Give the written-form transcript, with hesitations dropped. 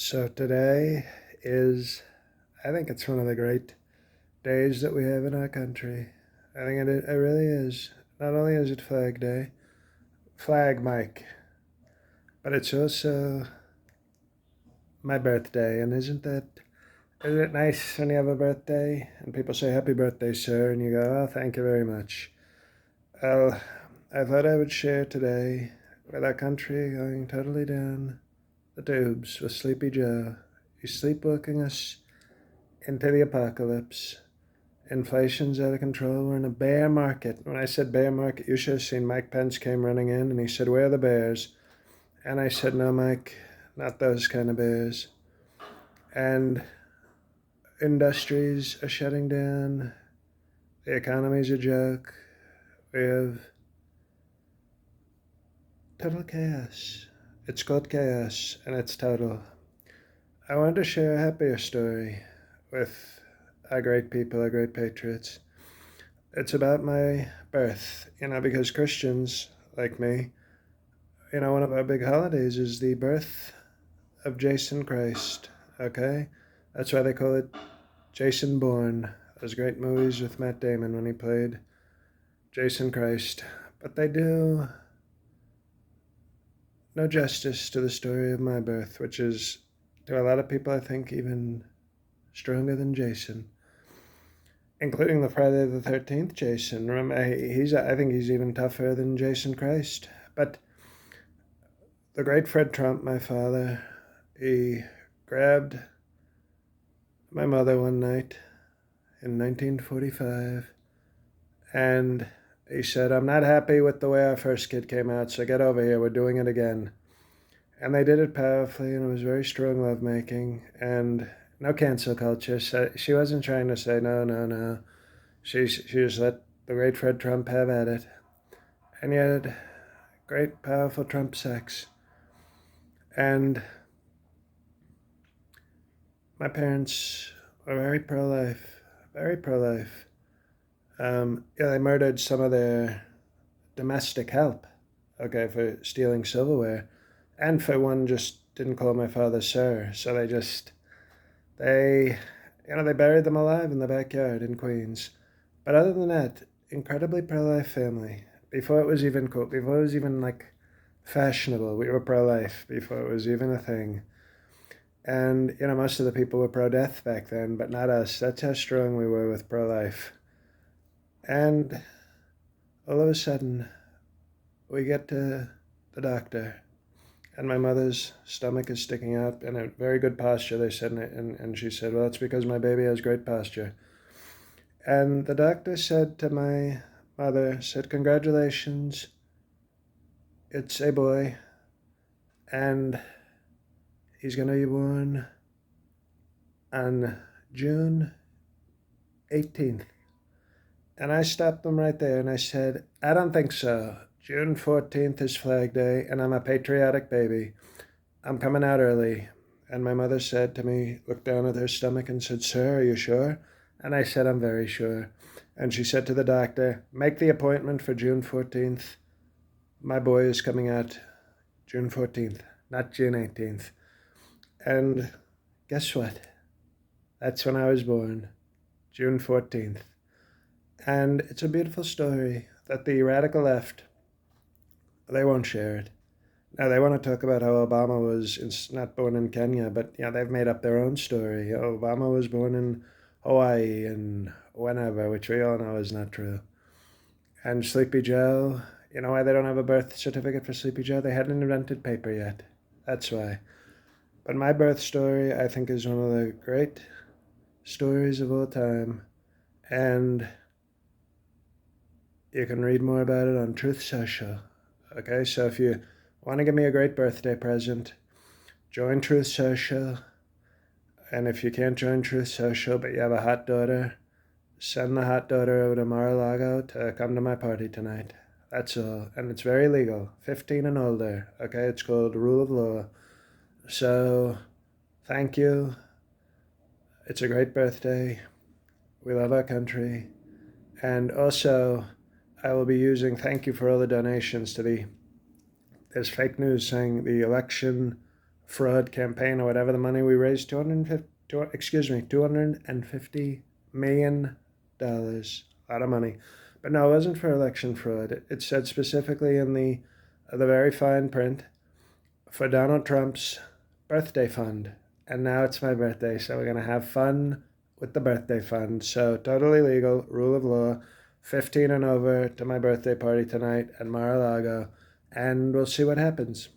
So today is, I think it's one of the great days that we have in our country. I think it really is. Not only is it Flag Day, Flag Mike, but it's also my birthday. And isn't it nice when you have a birthday and people say, "Happy birthday, sir," and you go, "Oh, thank you very much." Well, I thought I would share today with our country going totally down the tubes with Sleepy Joe. He's sleepwalking us into the apocalypse. Inflation's out of control. We're in a bear market. When I said bear market, you should have seen Mike Pence came running in and he said, "Where are the bears?" And I said, "No, Mike, not those kind of bears." And industries are shutting down. The economy's a joke. We have total chaos. It's called chaos, and it's total. I wanted to share a happier story with our great people, our great patriots. It's about my birth, because Christians, like me, one of our big holidays is the birth of Jason Christ, okay? That's why they call it Jason Bourne. Those great movies with Matt Damon when he played Jason Christ. But they do no justice to the story of my birth, which is, to a lot of people, I think, even stronger than Jason, including the Friday the 13th Jason. Remember, I think he's even tougher than Jason Christ. But the great Fred Trump, my father, he grabbed my mother one night in 1945 and he said, "I'm not happy with the way our first kid came out, so get over here, we're doing it again." And they did it powerfully, and it was very strong lovemaking and no cancel culture. So she wasn't trying to say, no, no, no. She just let the great Fred Trump have at it. And he had great, powerful Trump sex. And my parents were very pro-life, very pro-life. They murdered some of their domestic help, okay, for stealing silverware, and for one just didn't call my father sir. So they buried them alive in the backyard in Queens. But other than that, incredibly pro-life family. Before it was even cool, before it was even like fashionable, we were pro-life before it was even a thing. And, most of the people were pro-death back then, but not us. That's how strong we were with pro-life. And all of a sudden, we get to the doctor, and my mother's stomach is sticking out in a very good posture, they said, and she said, "Well, it's because my baby has great posture." And the doctor said to my mother, "Congratulations, it's a boy, and he's going to be born on June 18th. And I stopped them right there and I said, "I don't think so. June 14th is Flag Day, and I'm a patriotic baby. I'm coming out early." And my mother said to me, looked down at her stomach and said, "Sir, are you sure?" And I said, "I'm very sure." And she said to the doctor, "Make the appointment for June 14th. My boy is coming out June 14th, not June 18th. And guess what? That's when I was born, June 14th. And it's a beautiful story that the radical left, they won't share it. Now, they want to talk about how Obama was not born in Kenya, but they've made up their own story. Obama was born in Hawaii and whenever, which we all know is not true. And Sleepy Joe, you know why they don't have a birth certificate for Sleepy Joe? They hadn't invented paper yet. That's why. But my birth story, I think, is one of the great stories of all time. And you can read more about it on Truth Social. Okay, so if you want to give me a great birthday present, join Truth Social. And if you can't join Truth Social, but you have a hot daughter, send the hot daughter over to Mar-a-Lago to come to my party tonight. That's all. And it's very legal, 15 and older. Okay, it's called Rule of Law. So, thank you. It's a great birthday. We love our country. And also, I will be using, thank you for all the donations to there's fake news saying the election fraud campaign or whatever. The money we raised, $250 million. A lot of money. But no, it wasn't for election fraud. It said specifically in the very fine print, for Donald Trump's birthday fund. And now it's my birthday, so we're going to have fun with the birthday fund. So totally legal, rule of law, 15 and over to my birthday party tonight at Mar-a-Lago, and we'll see what happens.